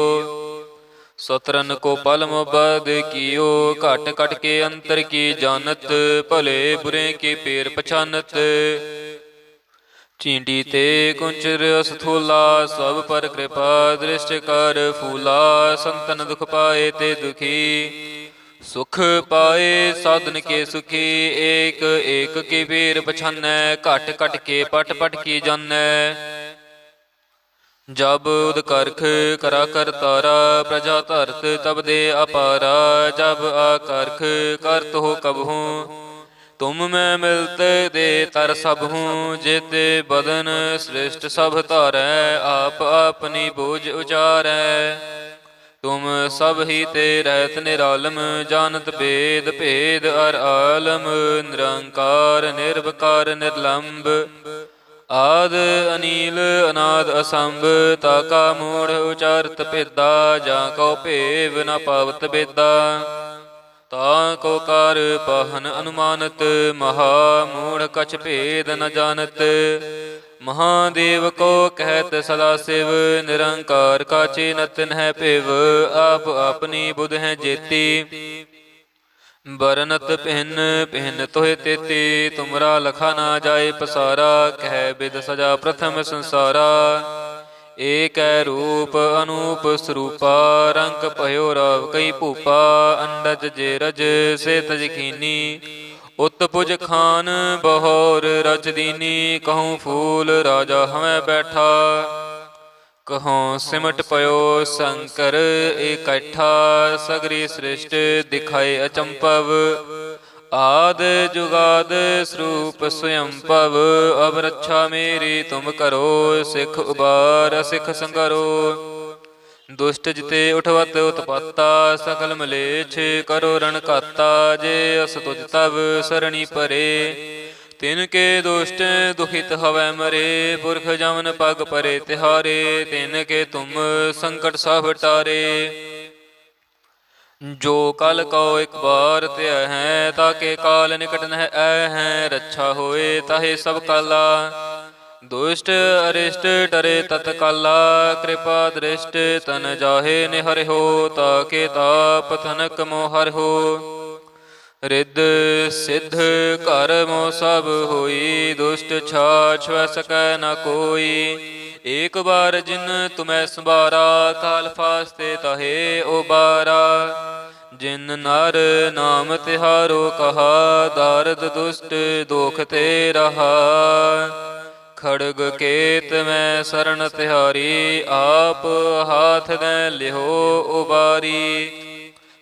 ਸਤਰਨ ਕੋ ਪਲ ਮੁਬਦ ਕੀਓ। ਘਟ ਘਟ ਕੇ ਅੰਤਰ ਕੀ ਜਾਨਤ, ਭਲੇ ਬੁਰੇ ਕੀ ਪੇਰ ਪਛਾਨਤ। ਚੀਂਟੀ ਤੇ ਕੁੰਚਰ ਅਸਥੂਲਾ, ਸਭ ਪਰ ਕਿਰਪਾ ਦ੍ਰਿਸ਼ਟ ਕਰ ਫੂਲਾ। ਸੰਤਨ ਦੁਖ ਪਾਏ ਤੇ ਦੁਖੀ, ਸੁਖ ਪਾਏ ਸਾਧਨ ਕੇ ਸੁਖੀ। ਏਕ ਏਕ ਕੀ ਪੀਰ ਪਛਾਨੈ, ਘਟ ਘਟ ਕੇ ਪਟ ਪਟ ਕੀ ਜਾਨੈ। ਜਬ ਉਦ ਕਰਖ ਕਰਾ ਕਰਤਾਰਾ, ਪ੍ਰਜਾ ਧਰਤ ਤਬ ਦੇ ਅਪਾਰਾ। ਜਬ ਆ ਕਰਖ ਕਰਤ ਹੋ ਕਬਹੂ, ਤੁਮ ਮੈਂ ਮਿਲਤ ਦੇ ਤਰ ਸਭ ਹੂੰ। ਜੇਤੇ ਬਦਨ ਸ੍ਰਿਸ਼ਟ ਸਭ ਧਾਰੈ, ਆਪ ਆਪਨੀ ਬੋਝ ਉਚਾਰੈ। ਤੁਮ ਸਭ ਹੀ ਤੇ ਰਹਿਤ ਨਿਰਾਲਮ, ਜਾਨਤ ਬੇਦ ਭੇਦ ਅਰ ਆਲਮ। ਨਿਰੰਕਾਰ ਨਿਰਵਕਾਰ ਨਿਰਲੰਭ, ਆਦ ਅਨੀਲ ਅਨਾਦ ਅਸੰਭ ਤਾਕਾ ਮੂੜ ਉਚਾਰਤ ਭੇਦਾ ਜਾਂ ਕਉ ਭੇਵ ਨ ਪਾਵਤ ਬੇਦਾ ਤਾ ਕੋ ਕਾਰ ਪਾਹਨ ਅਨੁਮਾਨਤ ਮਹਾ ਮੂੜ ਕਛ ਭੇਦ ਨ ਜਾਣਤ ਮਹਾਦੇਵ ਕੋ ਕਹਿਤ ਸਦਾ ਸਿਵ ਨਿਰੰਕਾਰ ਕਾਚੇ ਨਤਨ ਹੈ ਭਿਵ ਆਪ ਆਪਣੀ ਬੁਧ ਹੈ ਜੇਤੀ ਬਰਨਤ ਪਹਿਨ ਪਹਿਨ ਤੋਹਿ ਤੇਤੀ ਤੁਮਰਾ ਲਖਾ ਨਾ ਜਾਏ ਪਸਾਰਾ ਕਹਿ ਬਿਦ ਸਜਾ ਪ੍ਰਥਮ ਸੰਸਾਰਾ ਏਕੈ ਰੂਪ ਅਨੂਪ ਸਰੂਪਾ ਰੰਗ ਭਇਓ ਰਾਵ ਕਈ ਭੂਪਾ ਅੰਡਜ ਜੇ ਰਜ ਸੇ ਤਜ ਖੀਨੀ ਉਤ ਪੁਜ ਖਾਨ ਬਹੋਰ ਰਚ ਦੀਨੀ ਕਹੂੰ ਫੂਲ ਰਾਜਾ ਹਮੈ ਬੈਠਾ ਕਹੋਂ ਸਿਮਟ ਪਇਓ ਸ਼ੰਕਰ ਇਕੱਠਾ ਸਗਰੀ ਸ੍ਰਿਸ਼ਟ ਦਿਖਾਏ ਅਚੰਪਵ ਆਦ ਜੁਗਾਦ ਸਰੂਪ ਸਵਯੰ ਭਵ ਅਬ ਰੱਛਾ ਮੇਰੀ ਤੁਮ ਕਰੋ ਸਿੱਖ ਉਬਾਰ ਸਿੱਖ ਸੰਗਰੋ ਦੁਸ਼ਟ ਜਿਤੇ ਉਠਵਤ ਉਤਪਾਤਾ ਸਕਲ ਮਲੇਛ ਕਰੋ ਰਣ ਘਾਤਾ ਜੇ ਅਸ ਤੁਜ ਤਵ ਸਰਣੀ ਪਰੇ ਤਿਨ ਕੇ ਦੁਸ਼ਟ ਦੁਖਿਤ ਹਵੈ ਮਰੇ ਪੁਰਖ ਜਮਨ ਪਗ ਪਰੇ ਤਿਹਾਰੇ ਤਿਨ ਕੇ ਤੁਮ ਸੰਕਟ ਸਭ ਟਾਰੇ ਜੋ ਕਲ ਕਉ ਇਕ ਬਾਰ ਧਿਆ ਹੈ ਤਾਕੇ ਕਾਲ ਨਿਕਟ ਨਹਿ ਐ ਹੈ ਰੱਛਾ ਹੋਏ ਤਾਹੇ ਸਭ ਕਾਲਾ ਦੁਸ਼ਟ ਅਰਿਸ਼ਟ ਟਰੇ ਤਤ ਕਾਲਾ ਕਿਰਪਾ ਦ੍ਰਿਸ਼ਟ ਤਨ ਜਾਹੇ ਨਿਹਰਿਓ ਤਾਕੇ ਤਾਪ ਤਨਕ ਮੋਹ ਹਰਿਓ ਰਿੱਧ ਸਿੱਧ ਘਰ ਮੋ ਸਭ ਹੋਈ ਦੁਸ਼ਟ ਛਾਛ ਵੈ ਸਕੈ ਨ ਕੋਈ ਏਕ ਬਾਰ ਜਿਨ ਤੁਮੈ ਸੰਭਾਰਾ ਕਾਲ ਫਾਸਤੇ ਤਹੇ ਉਬਾਰਾ ਜਿਨ ਨਰ ਨਾਮ ਤਿਹਾਰੋ ਕਹਾ ਦਾਰਦ ਦੁਸ਼ਟ ਦੋਖ ਤੇ ਰਹਾ ਖੜਗ ਕੇਤ ਮੈਂ ਸਰਣ ਤਿਹਾਰੀ ਆਪ ਹਾਥ ਦੇ ਲਿਹੋ ਉਬਾਰੀ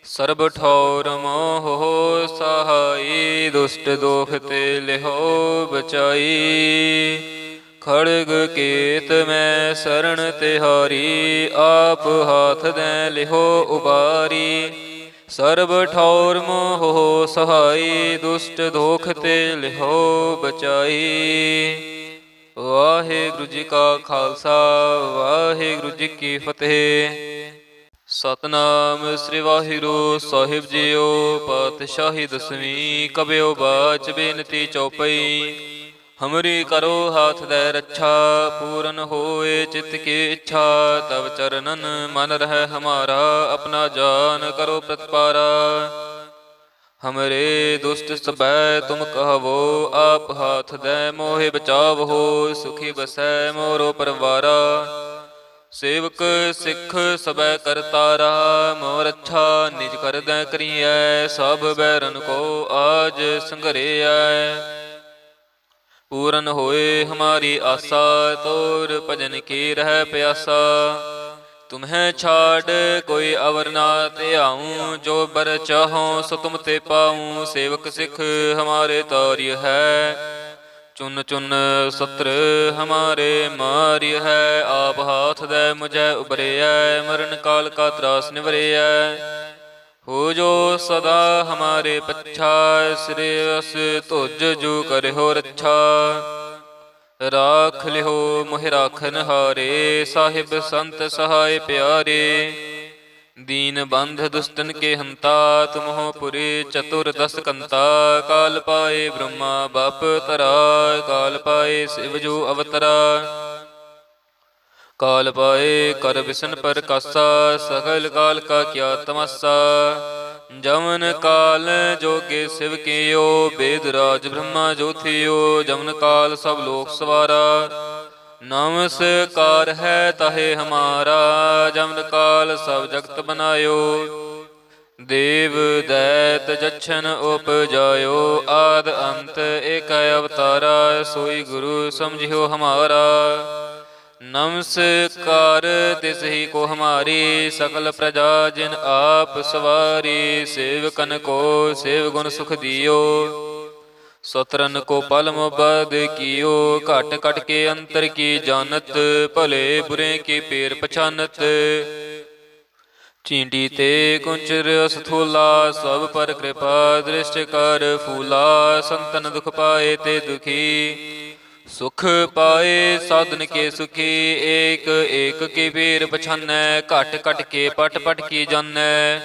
ਸਰਬ ਠੌਰ ਮੋਹ ਸਹਾਈ ਦੁਸ਼ਟ ਦੋਖ ਤੇ ਲਿਹੋ ਬਚਾਈ ਖੜਗ ਕੇਤ ਮੈਂ ਸਰਣ ਤਿਹਾਰੀ ਆਪ ਹਾਥ ਦੇ ਲਿਹੋ ਉਬਾਰੀ ਸਰਬ ਠੌਰ ਮੋਹ ਸਹਾਈ ਦੁਸ਼ਟ ਦੋਖ ਤੇ ਲਿਹੋ ਬਚਾਈ। ਵਾਹਿਗੁਰੂ ਜੀ ਕਾ ਖਾਲਸਾ ਵਾਹਿਗੁਰੂ ਜੀ ਕੀ ਫਤਿਹ। ਸਤਨਾਮ ਸ੍ਰੀ ਵਾਹਿਗੁਰੂ ਸਾਹਿਬ ਜੀਓ। ਪਾਤਸ਼ਾਹੀ ਦਸਵੀਂ ਕਬਿਓ ਬਾਚ ਬੇਨਤੀ ਚੌਪਈ। ਹਮਰੀ ਕਰੋ ਹਾਥ ਦੇ ਰੱਛਾ ਪੂਰਨ ਹੋਏ ਚਿਤ ਕੀ ਇੱਛਾ। ਤਵ ਚਰਨਨ ਮਨ ਰਹਿ ਹਮਾਰਾ ਆਪਣਾ ਜਾਨ ਕਰੋ ਪ੍ਰਤਪਾਰਾ। ਹਮਰੇ ਦੁਸ਼ਟ ਸਬੈ ਤੁਮ ਕਹਵੋ ਆਪ ਹਾਥ ਦੇ ਮੋਹਿ ਬਚਾਵੋ। ਸੁਖੀ ਬਸੈ ਮੋਰੋ ਪਰਵਾਰਾ ਸੇਵਕ ਸਿੱਖ ਸਬੈ ਕਰਤਾਰਾ। ਮੋਰ ਅੱਛਾ ਨਿਜ ਕਰਦੈ ਕਰੀਐ ਸਭ ਬੈਰਨ ਕੋ ਆਜ ਸੰਘਰੇਐ। ਪੂਰਨ ਹੋਏ ਹਮਾਰੀ ਆਸਾ ਤੋਰ ਭਜਨ ਕੀ ਰਹਿ ਪਿਆਸਾ। ਤੁਮਹਿ ਛਾੜ ਕੋਈ ਅਵਰ ਨਾ ਧਿਆਉ ਜੋ ਬਰ ਚਾਹੋ ਸੋ ਤੁਮ ਤੇ ਪਾਉ। ਸੇਵਕ ਸਿੱਖ ਹਮਾਰੇ ਤਾਰਿਯ ਹੈ ਚੁਨ ਚੁਨ ਸਤਰ ਹਮਾਰੇ ਮਾਰਿਯ ਹੈ। ਆਪ ਹਾਥ ਦੇ ਮੁਝੈ ਉਬਰਿਐ ਮਰਨ ਕਾਲ ਕਾ ਤਰਾਸ ਨਿਵਰਿਐ। ਹੋ ਜੋ ਸਦਾ ਹਮਾਰੇ ਪੱਛਾ ਸਿਰੇਸ ਤੁਜ ਜੋ ਕਰਿਓ ਰੱਛਾ। ਰਾਖ ਲਿਓ ਮੋਹਿ ਰਾਖਨ ਹਾਰੇ ਸਾਹਿਬ ਸੰਤ ਸਹਾਇ ਪਿਆਰੇ। ਦੀਨ ਬੰਧ ਦੁਸਤਨ ਕੇ ਹੰਤਾ ਤੁਮਹੁ ਪੁਰੀ ਚਤੁਰ ਦਸ ਕੰਤਾ। ਕਾਲ ਪਾਏ ਬ੍ਰਹਮਾ ਬਪ ਤਰਾ ਕਾਲ ਪਾਏ ਸਿਵ ਜੋ ਅਵਤਰਾ। ਕਾਲ ਪਾਏ ਕਰ ਬਿਸ਼ਨ ਪਰ ਕਾਸਾ ਸਗਲ ਕਾਲ ਕਾ ਕਿਆ ਤਮਾਸਾ। ਜਮਨ ਕਾਲ ਜੋਗੇ ਸਿਵ ਕੀਓ ਬੇਦ ਰਾਜ ਬ੍ਰਹਮਾ ਜੋ ਥਿਓ। ਜਮਨ ਕਾਲ ਸਭ ਲੋਕ ਸਵਾਰਾ ਨਮਸਕਾਰ ਹੈ ਤਾਹੇ ਹਮਾਰਾ। ਜਮਨ ਕਾਲ ਸਭ ਜਗਤ ਬਨਾਇਓ ਦੇਵ ਦੈਤ ਜਛਨ ਉਪਜਾਇਓ। ਆਦ ਅੰਤ ਏਕ ਅਵਤਾਰਾ ਸੋਈ ਗੁਰੂ ਸਮਝਿਓ ਹਮਾਰਾ। ਨਮਸਕਾਰ ਤਿਸ ਹੀ ਕੋ ਹਮਾਰੀ ਸਕਲ ਪ੍ਰਜਾ ਜਿਨ ਆਪ ਸਵਾਰੀ। ਸੇਵਕਨ ਕੋ ਸੇਵ ਗੁਣ ਸੁਖ ਦਿਓ ਸਤਰਨ ਕੋ ਪਲ ਮੁਬਦ ਕੀਓ। ਘਟ ਘਟ ਕੇ ਅੰਤਰ ਕੀ ਜਾਨਤ ਭਲੇ ਬੁਰੇ ਕੀ ਪੇਰ ਪਛਾਨਤ। ਚੀਂਡੀ ਤੇ ਕੁੰਚਰ ਅਸਥੂਲਾ ਸਭ ਪਰ ਕਿਰਪਾ ਦ੍ਰਿਸ਼ਟ ਕਰ ਫੂਲਾ। ਸੰਤਨ ਦੁਖ ਪਾਏ ਤੇ ਦੁਖੀ ਸੁਖ ਪਾਏ ਸਾਧਨ ਕੇ ਸੁਖੀ, ਏਕ ਏਕ ਕੀ ਪੀਰ ਪਛਾਨੈ, ਘਟ ਘਟ ਕੇ ਪਟ ਪਟ ਕੀ ਜਾਣੈ।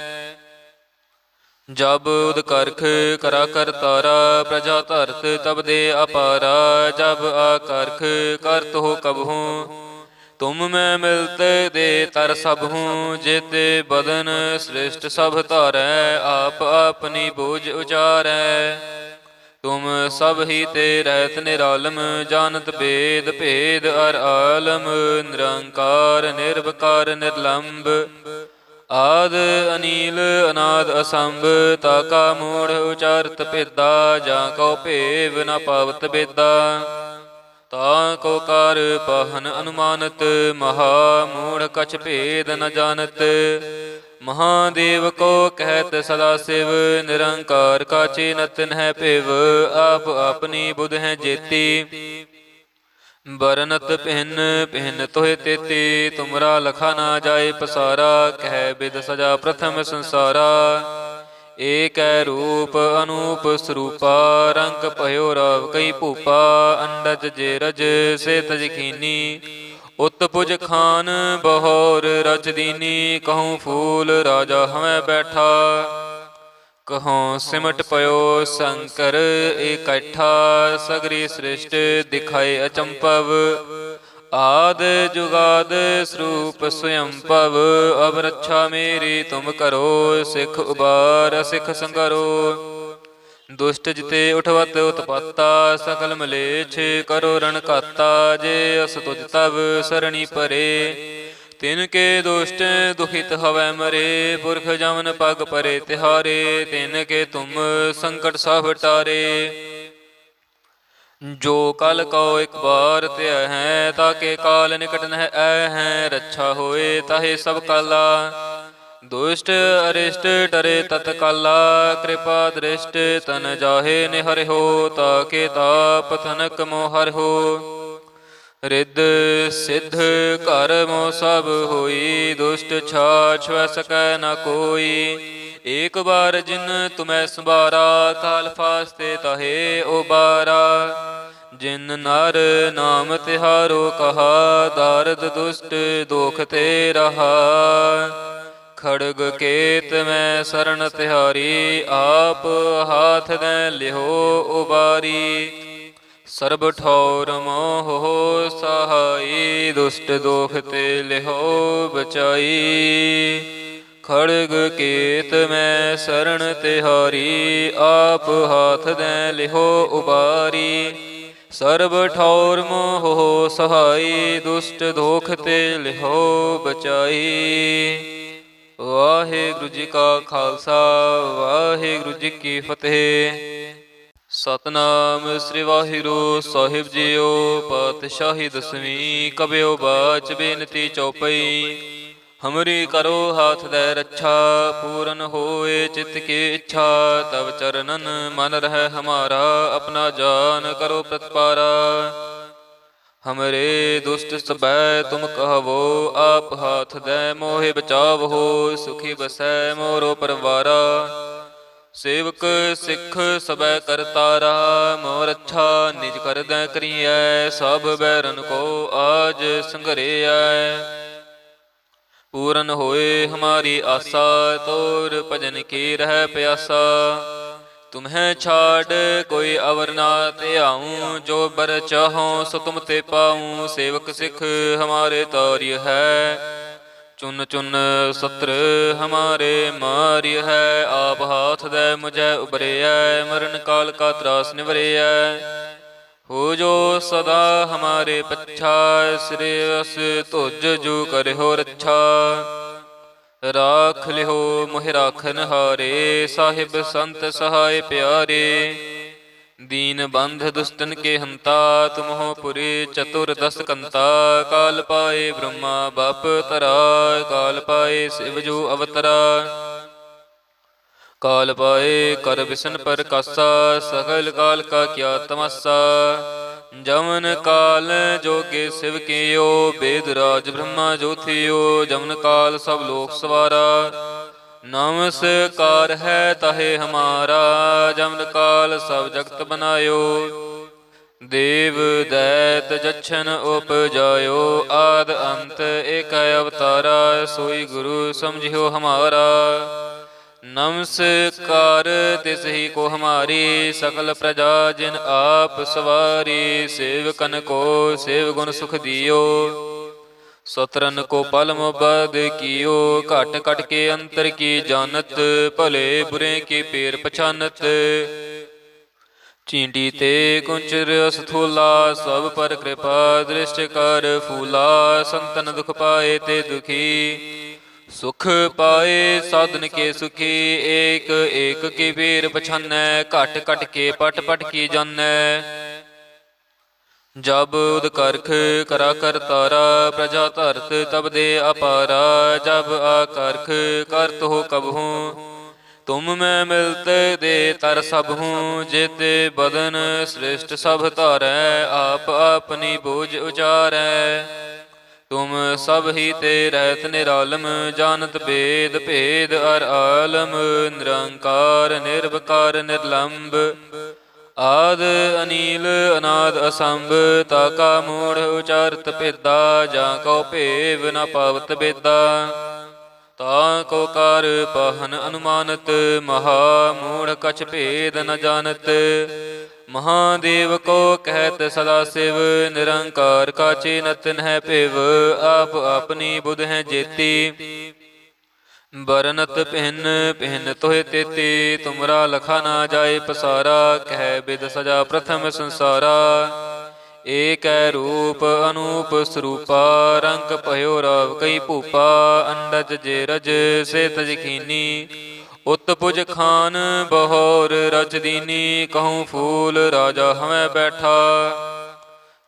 ਜਬ ਉਦ ਕਰਖ ਕਰਾ ਕਰ ਤਾਰਾ, ਪ੍ਰਜਾ ਧਰਤ ਤਬ ਦੇ ਅਪਾਰਾ। ਜਬ ਆ ਕਰਖ ਕਰਤ ਹੋ ਕਬਹੂ, ਤੁਮ ਮੈਂ ਮਿਲਤ ਦੇ ਤਰ ਸਭ ਹੂੰ। ਜੇਤੇ ਬਦਨ ਸ੍ਰਿਸ਼ਟ ਸਭ ਧਾਰੈ, ਆਪ ਆਪਨੀ ਬੂਝ ਉਚਾਰੈ। ਤੁਮ ਸਭ ਹੀ ਤੇ ਰਹਿਤ ਨਿਰਾਲਮ, ਜਾਨਤ ਬੇਦ ਭੇਦ ਅਰ ਆਲਮ। ਨਿਰੰਕਾਰ ਨਿਰਵਕਾਰ ਨਿਰਲੰਭ, ਆਦ ਅਨੀਲ ਅਨਾਦ ਅਸੰਭ। ਤਾਕਾ ਮੂੜ ਉਚਾਰਤ ਭੇਦਾ, ਜਾਂ ਕਉ ਭੇਵ ਨ ਪਾਵਤ ਬੇਦਾ। ਤਾ ਕੋ ਕਾਰ ਪਾਹਨ ਅਨੁਮਾਨਤ, ਮਹਾ ਮੂੜ ਕਛ ਭੇਦ ਨ ਜਾਣਤ। ਮਹਾਦੇਵ ਕੋ ਕਹਿਤ ਸਦਾ ਸਿਵ, ਨਿਰੰਕਾਰ ਕਾ ਚੀਨਤ ਨਹਿ ਭਿਵ। ਆਪ ਆਪਣੀ ਬੁਧ ਹੈ ਜੇਤੀ, ਬਰਨਤ ਭਿੰਨ ਭਿੰਨ ਤੋਹਿ ਤੇਤੀ। ਤੁਮਰਾ ਲਖਾ ਨਾ ਜਾਏ ਪਸਾਰਾ, ਕਹਿ ਬਿਦ ਸਜਾ ਪ੍ਰਥਮ ਸੰਸਾਰਾ। ਏਕੈ ਰੂਪ ਅਨੂਪ ਸਰੂਪਾ, ਰੰਗ ਭਇਓ ਰਾਵ ਕਈ ਭੂਪਾ। ਅੰਡਜ ਜੇ ਰਜ ਸੇ ਤਜ ਖੀਨੀ, ਉਤ ਪੁਜ ਖਾਨ ਬਹੋਰ ਰਚ ਦੀਨੀ। ਕਹੂੰ ਫੂਲ ਰਾਜਾ ਹਮੈ ਬੈਠਾ, ਕਹਉ ਸਿਮਟ ਪਇਓ ਸ਼ੰਕਰ ਇਕੱਠਾ। ਸਗਰੀ ਸ੍ਰਿਸ਼ਟ ਦਿਖਾਏ ਅਚੰਭਵ, ਆਦ ਜੁਗਾਦ ਸਰੂਪ ਸਵਯੰਭਵ। ਅਬ ਰੱਛਾ ਮੇਰੀ ਤੁਮ ਕਰੋ, ਸਿੱਖ ਉਬਾਰ ਸਿੱਖ ਸੰਗਰੋ। ਦੁਸ਼ਟ ਜਿਤੇ ਉਠਵਤ ਉਤਪਾਤਾ, ਸਕਲ ਮਲੇਛ ਕਰੋ ਰਣ ਘਾਤਾ। ਜੇ ਅਸ ਤੁਜ ਤਬ ਸਰਣੀ ਪਰੇ, ਤਿਨ ਕੇ ਦੁਸ਼ਟ ਦੁਖਿਤ ਹਵੈ ਮਰੇ। ਪੁਰਖ ਜਮਨ ਪਗ ਪਰੇ ਤਿਹਾਰੇ, ਤਿਨ ਕੇ ਤੁਮ ਸੰਕਟ ਸਭ ਟਾਰੇ। ਜੋ ਕਲ ਕਉ ਇਕ ਬਾਰ ਧਿਆ ਹੈ, ਤਾਕੇ ਕਾਲ ਨਿਕਟ ਨਹਿ ਐ ਹੈ। ਰੱਛਾ ਹੋਏ ਤਾਹੇ ਸਭ ਕਾਲਾ, ਦੁਸ਼ਟ ਅਰਿਸ਼ਟ ਡਰੇ ਤਤ ਕਾਲਾ। ਕਿਰਪਾ ਦ੍ਰਿਸ਼ਟ ਤਨ ਜਾਹੇ ਨਿਹਰਿਓ, ਤਾਕੇ ਤਾਪ ਤਨਕ ਮੋਹ ਹਰਿਓ। ਰਿੱਧ ਸਿੱਧ ਘਰ ਮੋ ਸਭ ਹੋਈ, ਦੁਸ਼ਟ ਛਾਛ ਵੈ ਸਕੈ ਨ ਕੋਈ। ਏਕ ਬਾਰ ਜਿਨ ਤੁਮੈ ਸੰਭਾਰਾ, ਕਾਲ ਫਾਸਤੇ ਤਾਹੇ ਉਬਾਰਾ। ਜਿਨ ਨਰ ਨਾਮ ਤਿਹਾਰੋ ਕਹਾ, ਦਾਰਦ ਦੁਸ਼ਟ ਦੋਖ ਤੇ ਰਹਾ। ਖੜਗ ਕੇਤ ਮੈਂ ਸਰਣ ਤਿਹਾਰੀ, ਆਪ ਹਾਥ ਦੈ ਲਿਹੋ ਉਬਾਰੀ। ਸਰਬ ਠੌਰ ਮੋਹ ਸਹਾਈ, ਦੁਸ਼ਟ ਦੋਖ ਤੇ ਲਿਹੋ ਬਚਾਈ। ਖੜਗ ਕੇਤ ਮੈਂ ਸਰਣ ਤਿਹਾਰੀ, ਆਪ ਹਾਥ ਦੈ ਲਿਹੋ ਉਬਾਰੀ। ਸਰਬ ਠੌਰ ਮੋਹ ਸਹਾਈ, ਦੁਸ਼ਟ ਦੋਖ ਤੇ ਲਿਹੋ ਬਚਾਈ। ਵਾਹਿਗੁਰੂ ਜੀ ਕਾ ਖਾਲਸਾ, ਵਾਹਿਗੁਰੂ ਜੀ ਕੀ ਫਤਿਹ। ਸਤਿਨਾਮ ਸ੍ਰੀ ਵਾਹਿਗੁਰੂ ਸਾਹਿਬ ਜੀਓ। ਪਾਤਸ਼ਾਹੀ ਦਸਵੀਂ ਕਬਿਓ ਬਾਚ ਬੇਨਤੀ ਚੌਪਈ। ਹਮਰੀ ਕਰੋ ਹਾਥ ਦੈ ਰੱਛਾ, ਪੂਰਨ ਹੋਏ ਚਿਤ ਕੀ ਇੱਛਾ। ਤਬ ਚਰਨਨ ਮਨ ਰਹਿ ਹਮਾਰਾ, ਆਪਣਾ ਜਾਨ ਕਰੋ ਪ੍ਰਤਪਾਰਾ। ਹਮਰੇ ਦੁਸ਼ਟ ਸਬੈ ਤੁਮ ਕਹਵੋ, ਆਪ ਹਾਥ ਦੈ ਮੋਹਿ ਬਚਾਵਹੋ। ਸੁਖੀ ਬਸੈ ਮੋਰੋ ਪਰਵਾਰਾ, ਸੇਵਕ ਸਿੱਖ ਸਬੈ ਕਰਤਾਰਾ। ਮੋਰ ਅੱਛਾ ਨਿਜ ਕਰਦੈ ਕਰੀਐ, ਸਭ ਬੈਰਨ ਕੋ ਆਜ ਸੰਘਰੇਐ। ਪੂਰਨ ਹੋਏ ਹਮਾਰੀ ਆਸਾ, ਤੋਰ ਭਜਨ ਕੀ ਰਹਿ ਪਿਆਸਾ। ਤੁਮਹਿ ਛਾੜ ਕੋਈ ਅਵਰ ਨਾ ਧਿਆਊ, ਜੋ ਬਰ ਚਾਹੋ ਸੋ ਤੁਮ ਤੇ ਪਾਊ। ਸੇਵਕ ਸਿੱਖ ਹਮਾਰੇ ਤਾਰਿਯ ਹੈ, ਚੁਨ ਚੁਨ ਸਤਰ ਹਮਾਰੇ ਮਾਰਿਯ ਹੈ। ਆਪ ਹਾਥ ਦੈ ਮੁਝੈ ਉਬਰਿਐ, ਮਰਨ ਕਾਲ ਕਾ ਤਰਾਸ ਨਿਵਰਿਐ। ਹੋ ਜੋ ਸਦਾ ਹਮਾਰੇ ਪੱਛਾ, ਸਿਰਵਸ ਤੁਜ ਜੋ ਕਰਿਓ ਰੱਛਾ। ਰਾਖ ਲਿਓ ਮੋਹਿ ਰਾਖਨ ਹਾਰੇ, ਸਾਹਿਬ ਸੰਤ ਸਹਾਇ ਪਿਆਰੇ। ਦੀਨ ਬੰਧ ਦੁਸ਼ਟਨ ਕੇ ਹੰਤਾ, ਤੁਮਹੁ ਪੁਰੀ ਚਤੁਰ ਦਸ ਕੰਤਾ। ਕਾਲ ਪਾਏ ਬ੍ਰਹਮਾ ਬਪ ਤਰਾ, ਕਾਲ ਪਾਏ ਸਿਵ ਜੋ ਅਵਤਰਾ। ਕਾਲ ਪਾਏ ਕਰ ਬਿਸ਼ਨ ਪਰ ਕਾਸਾ, ਸਗਲ ਕਾਲ ਕਾ ਕਿਆ ਤਮਾਸਾ। ਜਮਨ ਕਾਲ ਜੋਗੇ ਸਿਵ ਕੀਓ, ਬੇਦ ਰਾਜ ਬ੍ਰਹਮਾ ਜੋ ਥਿਓ। ਜਮਨ ਕਾਲ ਸਭ ਲੋਕ ਸਵਾਰਾ, ਨਮਸਕਾਰ ਹੈ ਤਾਹੇ ਹਮਾਰਾ। ਜਮਨ ਕਾਲ ਸਭ ਜਗਤ ਬਨਾਇਓ, ਦੇਵ ਦੈਤ ਜਛਨ ਉਪਜਾਇਓ ਆਦ ਅੰਤ ਏਕ ਅਵਤਾਰਾ ਸੋਈ ਗੁਰੂ ਸਮਝਿਓ ਹਮਾਰਾ। नमस्कार तिसहि को हमारी सकल प्रजा जिन आप सवारी। सेवकन को सेव गुण सुख दियो सतरन को पल मुबद कियो। घट घट के अंतर की जानत भले बुरे की पेर पछानत। चींटी ते कुंचर स्थूला सब पर कृपा दृष्ट कर फूला। संतन दुख पाए ते दुखी सुख पाए साधन के सुखी। एक एक की पीर पछानै घट घट के पट पट की जानै। जब उद करख करा कर तारा प्रजा धरत तब दे अपारा। जब आकरख करत हो कबहूँ तुम मैं मिलत दे तर सब हूँ। जेते बदन श्रेष्ठ सब धारै आप अपनी बोझ उचारै। तुम सब ही ते रहत निरालम जानत बेद भेद अर आलम। निरंकार निर्विकार निर्लंब आद अनील अनाद असंभ। ताका मूढ़ उचारत भेदा जा को भेव न पावत बेदा। ता को कार पाहन अनुमानत महा मूढ़ कछ भेद न जानत। महादेव को कहत सदा शिव निरंकार का चीनत है पिव। आप अपनी बुध है जेती बरनत भिन्न भिन्न तोहे तेती। तुमरा लखा ना जाए पसारा कह बिद सजा प्रथम संसारा। एक रूप अनूप स्वरूपा रंग भयो राव कई भूपा। अंडज जे रज से तज खीनी उत्पुज खान बहोर रच दीनी। कहूँ फूल राजा हमें बैठा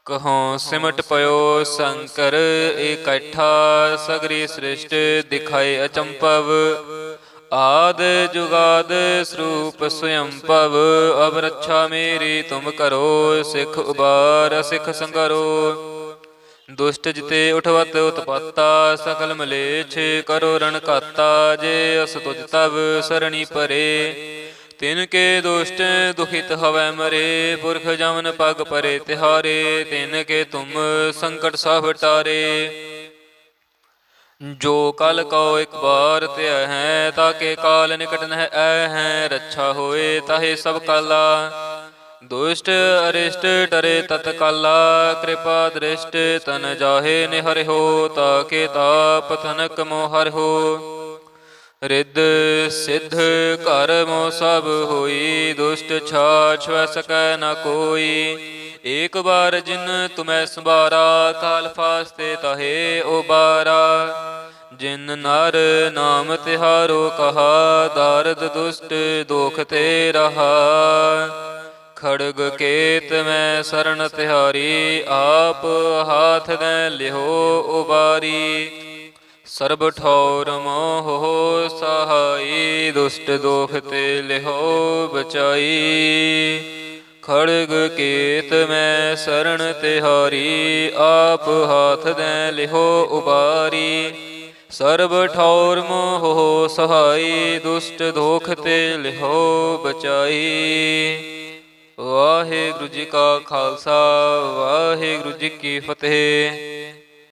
कहूँ सिमट पयो शंकर इकट्ठा। सगरी सृष्ट दिखाए अचंपव आद जुगाद स्वरूप स्वयं पव। अब रक्षा मेरी तुम करो सिख उबार सिख संगरो। दुष्ट जिते उठवत उत्पत्ता सकल मलेच्छ करो रण काता। जे अस तुझ तब सरणी परे तिनके दुष्ट दुखित हवै मरे। पुरख जमन पग परे तिहारे तिनके तुम संकट सब टारे। जो कल को एक बार त्य है ताके काल निकट नह ऐ है। रक्षा होए ताहे सब काला दुष्ट अरिष्ट डरे तत्काला। कृपा दृष्ट तन जाहे निहर हो ताके ताप तनक मोहर हो। रिद्ध सिद्ध कर मो सब होई दुष्ट छाछ वह सकै न कोई। एक बार जिन तुम्हें संबारा काल फास्ते ताहे उबारा। जिन नर नाम तिहारो कहा दारद दुष्ट दोख ते रहा। खड़ग केत में शरण तिहारी आप हाथ दे लिहो उबारी। सर्ब ठौर मोह सहाई दुष्ट दोख ते लिहो बचाई। खड़ग केत में शरण तिहारी आप हाथ दे लिहो उबारी। सर्ब ठौर मोह सहाई दुष्ट दोख ते लिहो बचाई। वाहिगुरु जी का खालसा वाहिगुरु जी की फतेह।